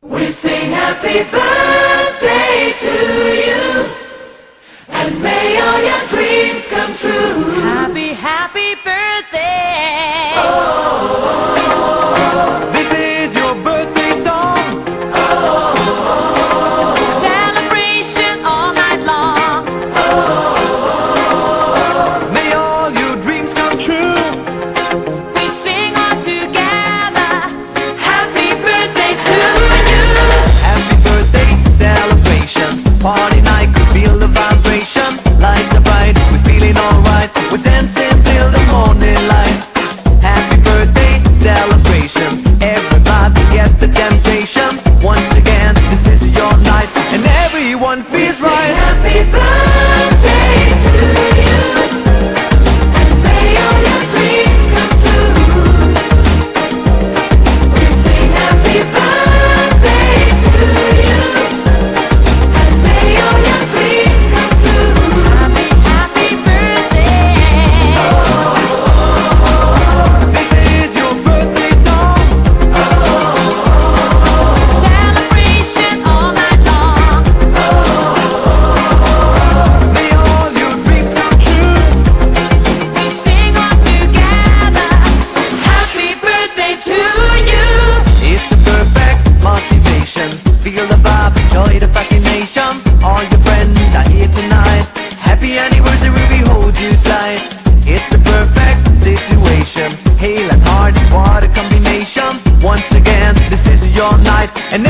We sing happy birthday to you, and may all your dreams come true. Happy, happy birthday. This is your birthday song. Celebration all night long. May all your dreams come true. We sing all together. Happy birthday to you. Happy birthday celebration. Party night, could feel the vibration. Lights are bright, we're feeling alright. We're dancing till the morning light. Happy birthday celebration. Everybody get the temptation. Once again, this is your night, and everyone feels Sing right. happy birthday to you, and may all your dreams come true. We sing happy birthday to you, and may all your dreams come true. Happy, happy birthday. This is your birthday song. Celebration all night long. May all your dreams come true. We sing all together. Happy birthday to you. It's a perfect motivation. Feel the vibe, enjoy the fascination. All your friends are here tonight. Happy anniversary, we hold you tight. It's a perfect situation. Hale and hard, what a combination. Once again, this is your night, and